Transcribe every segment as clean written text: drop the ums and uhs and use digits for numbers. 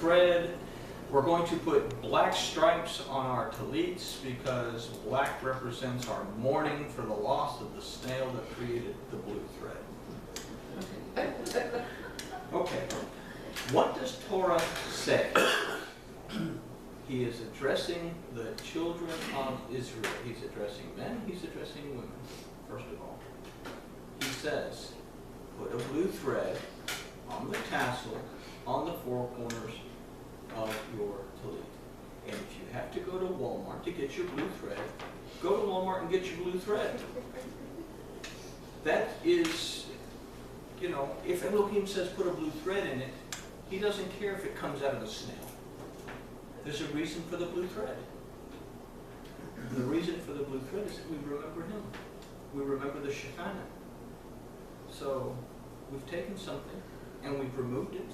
thread. We're going to put black stripes on our tallits because black represents our mourning for the loss of the snail that created the blue thread. Okay, what does Torah say? He is addressing the children of Israel. He's addressing men, he's addressing women, first of all. He says, put a blue thread on the tassel on the four corners of your tallit. And if you have to go to Walmart to get your blue thread, go to Walmart and get your blue thread. That is, you know, if Elohim says put a blue thread in it, he doesn't care if it comes out of a snail. There's a reason for the blue thread. And the reason for the blue thread is that we remember him. We remember the Shekinah. So we've taken something and we've removed it.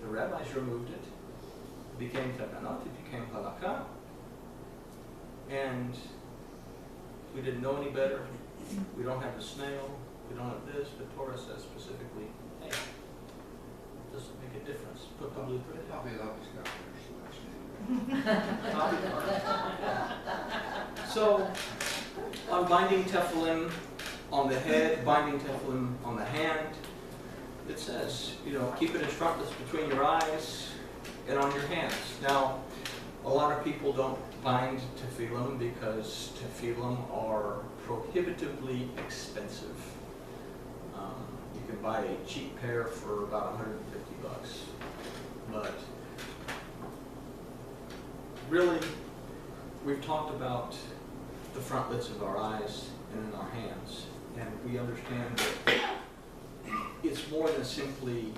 The rabbis removed it. It became takanot, it became halakha. And we didn't know any better. We don't have the snail. We don't have this. But Torah says specifically, hey, it doesn't make a difference. Put the blue thread in. So, I'm binding tefillin on the head, binding tefillin on the hand. It says, you know, keep it as frontlets between your eyes and on your hands. Now, a lot of people don't bind tefillin because tefillin are prohibitively expensive. You can buy a cheap pair for about 150 bucks. But really, we've talked about the frontlets of our eyes and in our hands. And we understand that it's more than simply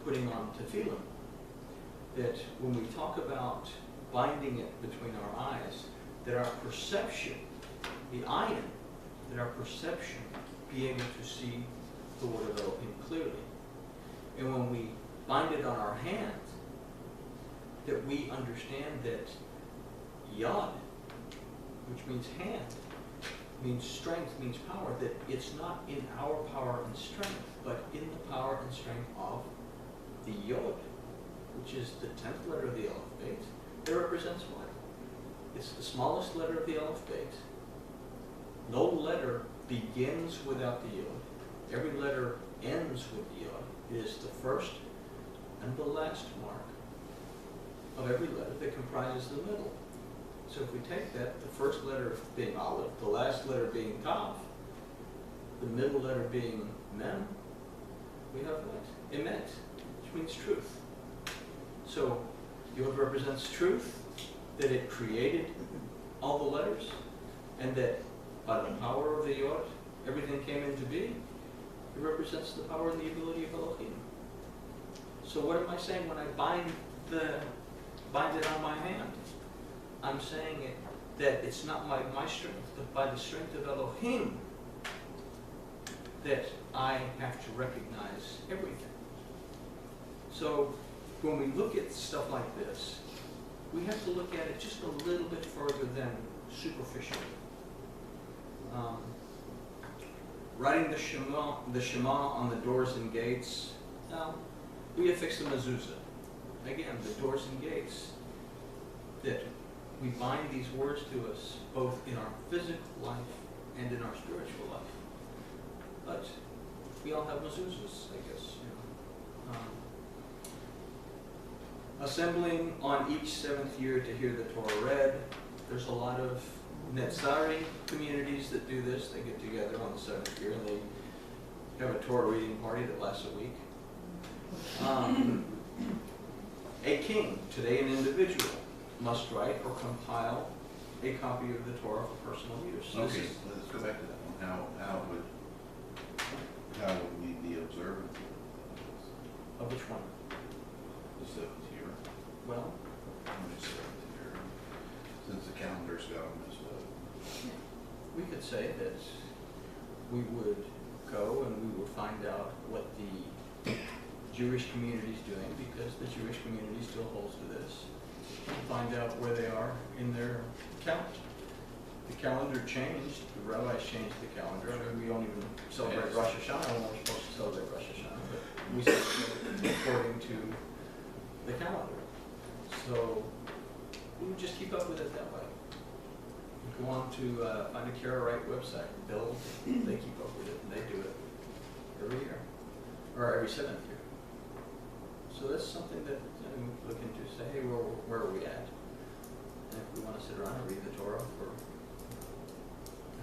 putting on tefillin. That when we talk about binding it between our eyes, that our perception, the ayin, that our perception be able to see the word of Elohim clearly. And when we bind it on our hand, that we understand that yad, which means hand, means strength, means power, that it's not in our power and strength, but in the power and strength of the yod, which is the 10th letter of the Aleph Beit. It represents what? It's the smallest letter of the Aleph Beit. No letter begins without the yod. Every letter ends with the yod. It is the first and the last mark of every letter that comprises the middle. So if we take that, the first letter being Aleph, the last letter being Tav, the middle letter being Mem, we have what? Emet, which means truth. So Yod represents truth, that it created all the letters, and that by the power of the Yod, everything came into being. It represents the power and the ability of Elohim. So what am I saying when I bind it on my hand? I'm saying that it's not my strength, but by the strength of Elohim that I have to recognize everything. So when we look at stuff like this, we have to look at it just a little bit further than superficially. Writing the Shema on the doors and gates, we affix a mezuzah. Again, the doors and gates, that we bind these words to us both in our physical life and in our spiritual life. But we all have mezuzahs, I guess. You know. Assembling on each 7th year to hear the Torah read. There's a lot of Netzari communities that do this. They get together on the 7th year and they have a Torah reading party that lasts a week. A king, today an individual, must write or compile a copy of the Torah for personal use. So okay, let's go back to that one. How would we be observant of which one? the 7th year? Well, How many 7th year? Since the calendar's got them messed up. we could say that we would go and we would find out what the Jewish community is doing, because the Jewish community still holds to this. Find out where they are in their calendar. The calendar changed. The rabbis changed the calendar. I mean, we don't even celebrate Rosh Hashanah when we're supposed to celebrate Rosh Hashanah, but we celebrate according to the calendar. So we would just keep up with it that way. Go on to Find a Kara Wright website. They keep up with it, and they do it every year, or every 7th year. So that's something that we look into. Say, hey, where are we at? And if we want to sit around and read the Torah for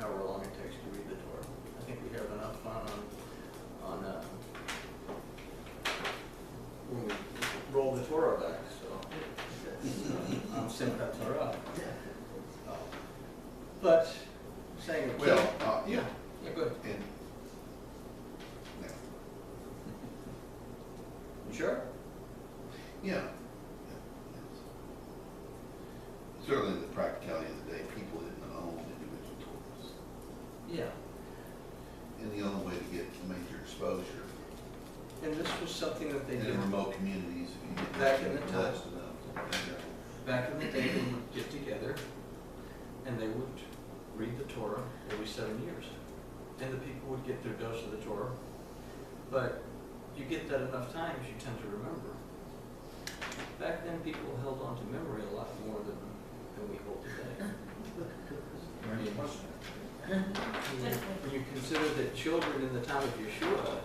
however long it takes to read the Torah, I think we have enough fun on when we roll the Torah back. So I'm Simchat Torah. But saying it Well, yeah, good. And, yeah. You sure? Yeah. Certainly the practicality of the day, people didn't own individual tools. Yeah. And the only way to get major exposure And this was something that they did in remote communities, if you get back in the time. close enough. Back in the day, they would get together and they would read the Torah every 7 years. And the people would get their dose of the Torah. But you get that enough times, you tend to remember. Back then, people held on to memory a lot more than we hold today. I mean, when you consider that children in the time of Yeshua,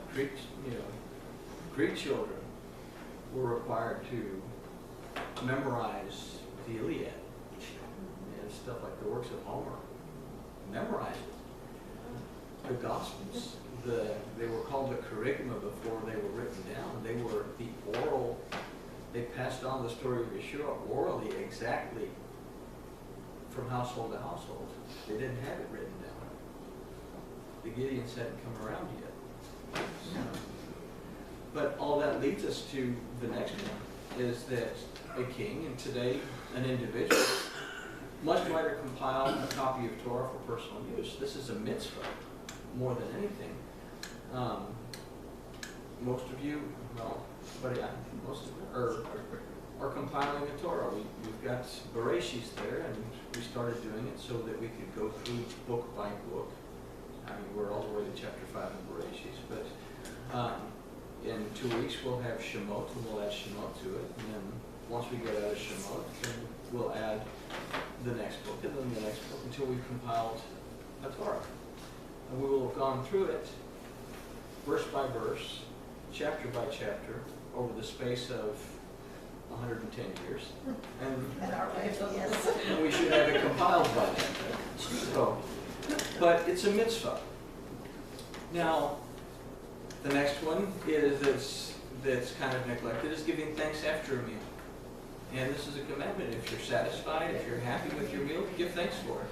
Greek children, were required to memorize the Iliad and stuff like the works of Homer. Memorize it. The Gospels, they were called the Kerygma before they were written down. They were the oral. They passed on the story of Yeshua orally, exactly from household to household. They didn't have it written down. The Gideons hadn't come around yet. But all that leads us to the next one, is that a king, and today an individual, must write or compile a copy of Torah for personal use. This is a mitzvah more than anything. Most of you, most of you are compiling a Torah. We've got Bereshis there, and we started doing it so that we could go through book by book. I mean, we're all the way to chapter 5 of Bereshis, but in 2 weeks we'll have Shemot, and we'll add Shemot to it, and then once we get out of Shemot, then we'll add the next book, and then the next book, until we've compiled a Torah. And we will have gone through it verse by verse, chapter by chapter, over the space of 110 years. And we should have it compiled by then. So, but it's a mitzvah. Now, the next one is that's kind of neglected, is giving thanks after a meal. And this is a commandment. If you're satisfied, if you're happy with your meal, give thanks for it.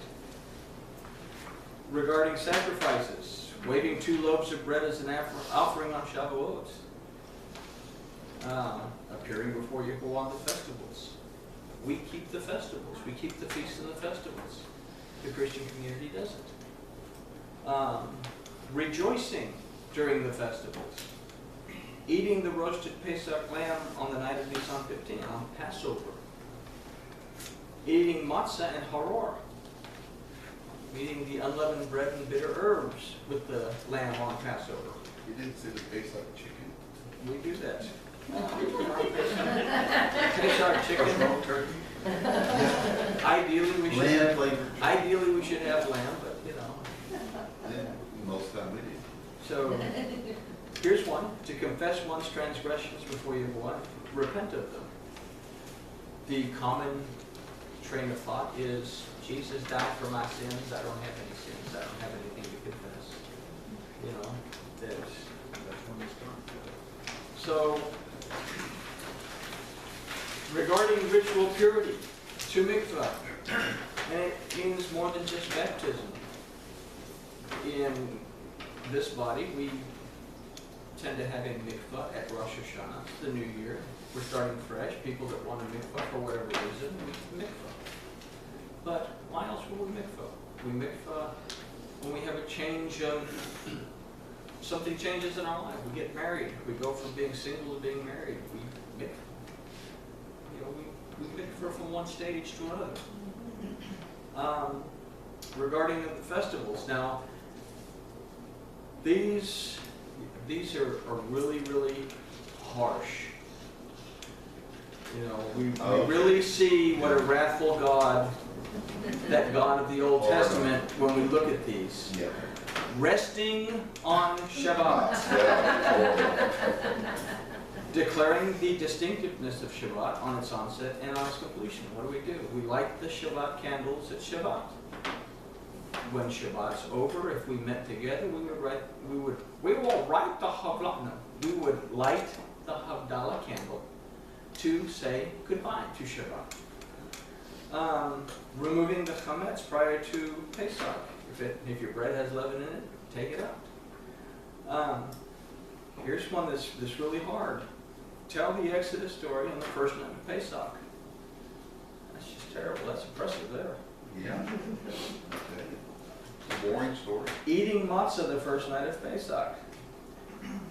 Regarding sacrifices, waving 2 loaves of bread as an offering on Shavuot. Appearing before Yehovah on the festivals. We keep the festivals. We keep the feasts and the festivals. The Christian community doesn't. Rejoicing during the festivals. Eating the roasted Pesach lamb on the night of Nisan 15, on Passover. Eating matzah and haror. Eating the unleavened bread and bitter herbs with the lamb on Passover. You didn't say the Pesach chicken? We do that. Pesach chicken. Smoked turkey? Ideally we should have lamb, but you know. Yeah, most of the time we did. So here's one: to confess one's transgressions before you repent of them. The common train of thought is, Jesus died for my sins. I don't have any sins. I don't have anything to confess. You know, that's when we start. So, regarding ritual purity, to mikvah, and it means more than just baptism. In this body, we tend to have a mikvah at Rosh Hashanah, the New Year. We're starting fresh. People that want a mikvah for whatever reason, we mikvah. But why else will we mikvah? We mikvah when we have a change of, something changes in our life. We get married. We go from being single to being married. We mikvah. You know, we mikvah from one stage to another. Regarding the festivals, now, these are really, really harsh. You know, we Oh. really see what a wrathful God, that God of the Old Testament, when we look at these. Yeah. Resting on Shabbat. Yeah. Declaring the distinctiveness of Shabbat on its onset and on its completion. What do? We light the Shabbat candles at Shabbat. When Shabbat's over, if we met together, we will light the Havdalah. No, we would light the Havdalah candle to say goodbye to Shabbat. Removing the chametz prior to Pesach. If your bread has leaven in it, take it out. Here's one that's really hard. Tell the Exodus story on the first night of Pesach. That's just terrible. That's impressive there. Yeah. Okay. It's a boring story. Eating matzah the first night of Pesach.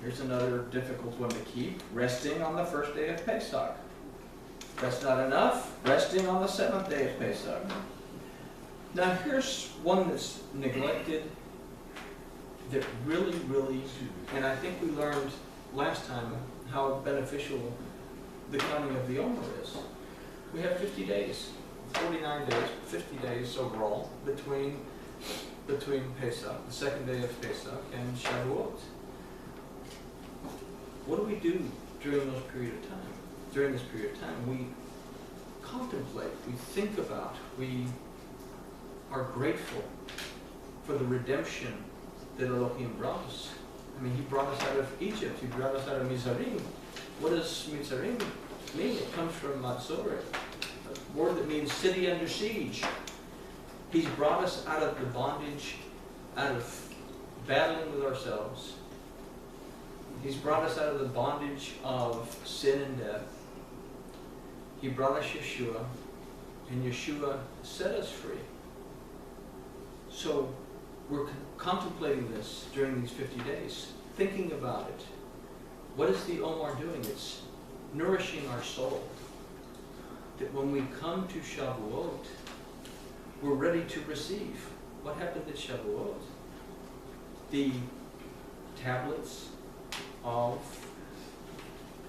Here's another difficult one to keep. Resting on the first day of Pesach. That's not enough. Resting on the seventh day of Pesach. Now here's one that's neglected that really, and I think we learned last time how beneficial the counting of the Omer is. We have 50 days, 49 days, 50 days overall between Pesach, the second day of Pesach, and Shavuot. What do we do during this period of time? During this period of time, we contemplate, we think about, we are grateful for the redemption that Elohim brought us. I mean, He brought us out of Egypt. He brought us out of Mizraim. What does Mizraim mean? It comes from Matzoret, a word that means city under siege. He's brought us out of the bondage, out of battling with ourselves. He's brought us out of the bondage of sin and death. He brought us Yeshua, and Yeshua set us free. So we're contemplating this during these 50 days, thinking about it. What is the Omer doing? It's nourishing our soul. That when we come to Shavuot, we're ready to receive. What happened at Shavuot? The tablets of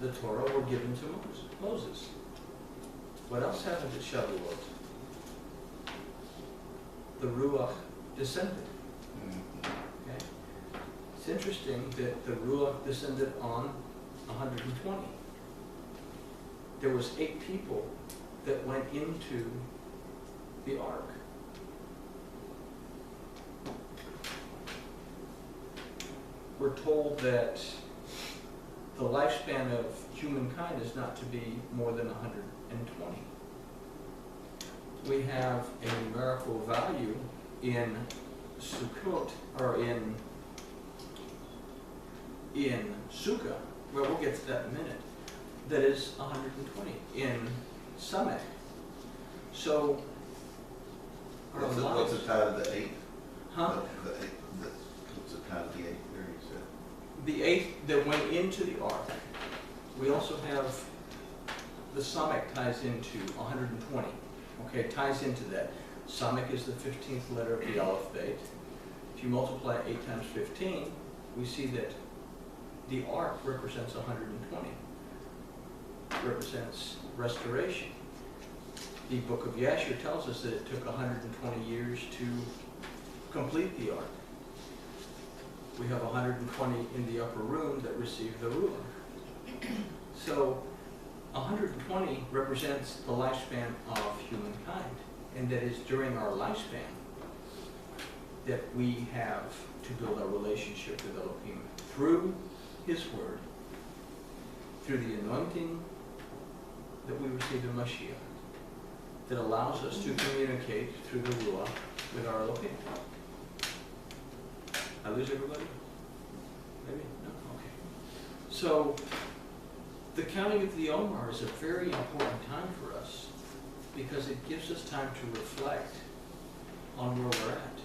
the Torah were given to Moses. What else happened at Shavuot? The Ruach descended. Okay? It's interesting that the Ruach descended on 120. There was 8 people that went into the ark. We're told that the lifespan of humankind is not to be more than 120. We have a numerical value in Sukkot, or in Sukkah, well, we'll get to that in a minute, that is 120 in Samech. So, our What's lives... the time of the 8th? Huh? What's the time of the 8th there, you said? The 8th that went into the ark. We also have the Samech ties into 120. Okay, ties into that. Samech is the 15th letter of the alphabet. If you multiply 8 times 15, we see that the ark represents 120. It represents restoration. The book of Yashar tells us that it took 120 years to complete the ark. We have 120 in the upper room that received the Ruach. So 120 represents the lifespan of humankind, and that is during our lifespan that we have to build our relationship with Elohim through His Word, through the anointing that we receive in Mashiach, that allows us to communicate through the Ruach with our Elohim. I lose everybody? Maybe? No? Okay. So, the counting of the Omer is a very important time for us because it gives us time to reflect on where we're at.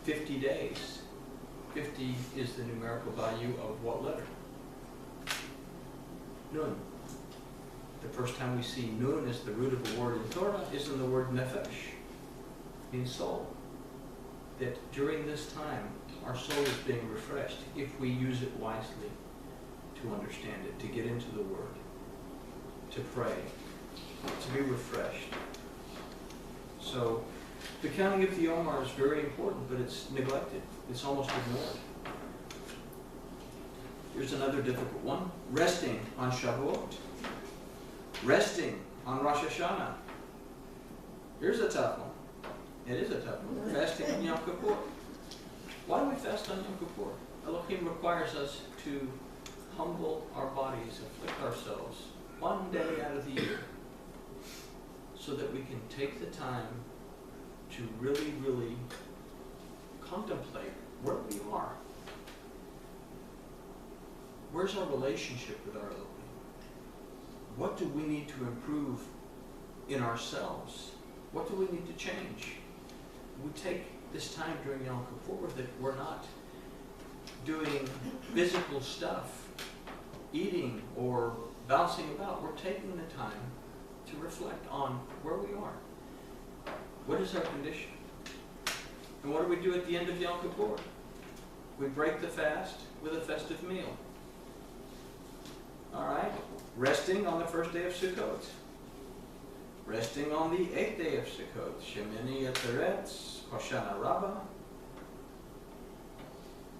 50 days. 50 is the numerical value of what letter? Nun. The first time we see Nun as the root of the word in Torah is in the word nefesh, means soul. That during this time, our soul is being refreshed if we use it wisely to understand it, to get into the Word, to pray, to be refreshed. So the counting of the Omer is very important, but it's neglected. It's almost ignored. Here's another difficult one. Resting on Shavuot. Resting on Rosh Hashanah. Here's a tough one. It is a tough one. Fasting on Yom Kippur. Why do we fast on Yom Kippur? Elohim requires us to humble our bodies, afflict ourselves one day out of the year so that we can take the time to really, really contemplate where we are. Where's our relationship with our Elohim? What do we need to improve in ourselves? What do we need to change? We take this time during Yom Kippur that we're not doing physical stuff, eating or bouncing about. We're taking the time to reflect on where we are. What is our condition? And what do we do at the end of Yom Kippur? We break the fast with a festive meal. All right? Resting on the first day of Sukkot. Resting on the 8th day of Sukkot. Shemini Yetzeretz, Hoshana Rabbah.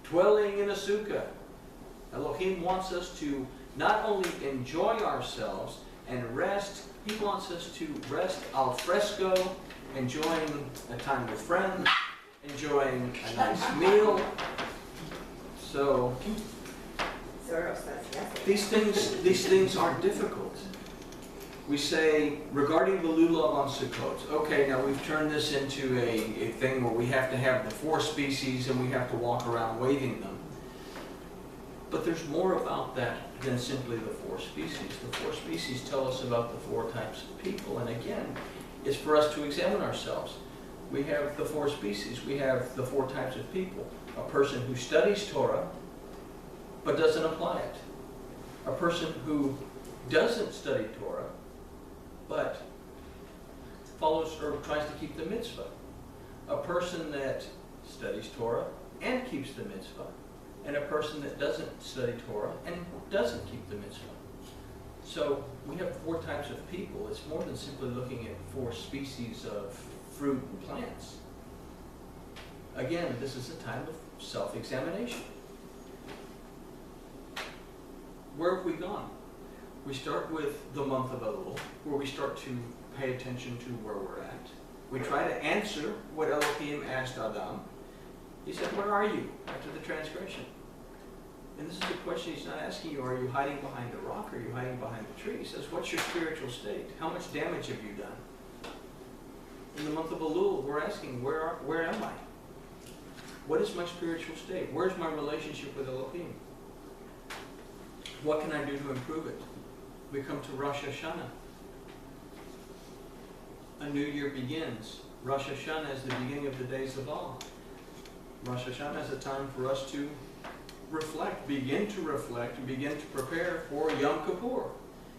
Dwelling in a sukkah. Elohim wants us to not only enjoy ourselves and rest, he wants us to rest al fresco, enjoying a time with friends, enjoying a nice meal. So these things aren't difficult. We say, regarding the lulav on Sukkot, okay, now we've turned this into a thing where we have to have the 4 species and we have to walk around waving them. But there's more about that than simply the 4 species. The 4 species tell us about the 4 types of people. And again, it's for us to examine ourselves. We have the 4 species. We have the 4 types of people. A person who studies Torah but doesn't apply it. A person who doesn't study Torah but follows or tries to keep the mitzvah. A person that studies Torah and keeps the mitzvah. And a person that doesn't study Torah and doesn't keep the mitzvah. So we have 4 types of people. It's more than simply looking at 4 species of fruit and plants. Again, this is a time of self-examination. Where have we gone? We start with the month of Elul, where we start to pay attention to where we're at. We try to answer what Elohim asked Adam. He said, where are you after the transgression? And this is the question he's not asking you, are you hiding behind a rock or are you hiding behind a tree? He says, what's your spiritual state? How much damage have you done? In the month of Elul, we're asking, where am I? What is my spiritual state? Where's my relationship with Elohim? What can I do to improve it? We come to Rosh Hashanah. A new year begins. Rosh Hashanah is the beginning of the days of awe. Rosh Hashanah is a time for us to reflect, begin to prepare for Yom Kippur.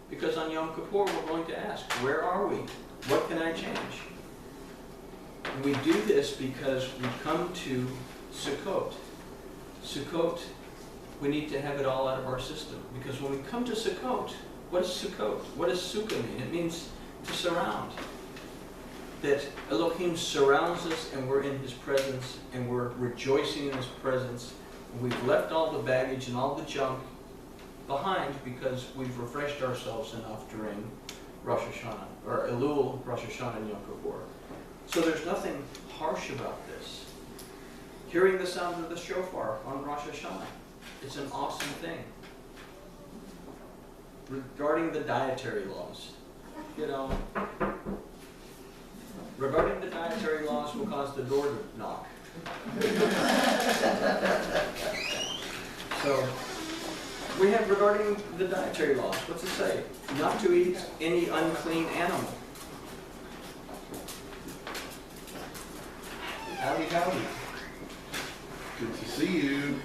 Because on Yom Kippur we're going to ask, where are we? What can I change? And we do this because we come to Sukkot. Sukkot, we need to have it all out of our system. Because when we come to Sukkot, what is Sukkot? What does Sukkah mean? It means to surround. That Elohim surrounds us and we're in his presence and we're rejoicing in his presence. And we've left all the baggage and all the junk behind because we've refreshed ourselves enough during Rosh Hashanah, or Elul, Rosh Hashanah, and Yom Kippur. So there's nothing harsh about this. Hearing the sound of the shofar on Rosh Hashanah, it's an awesome thing. Regarding the dietary laws, regarding the dietary laws will cause the door to knock. So, we have regarding the dietary laws, what's it say? Not to eat any unclean animal. Howdy, howdy. Good to see you.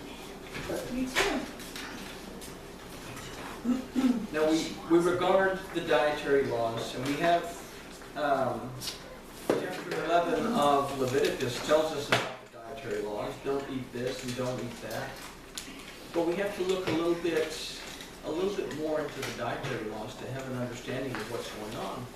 Me too. Now we regard the dietary laws, and we have chapter 11 of Leviticus tells us about the dietary laws. Don't eat this and don't eat that. But we have to look a little bit a little bit more into the dietary laws to have an understanding of what's going on.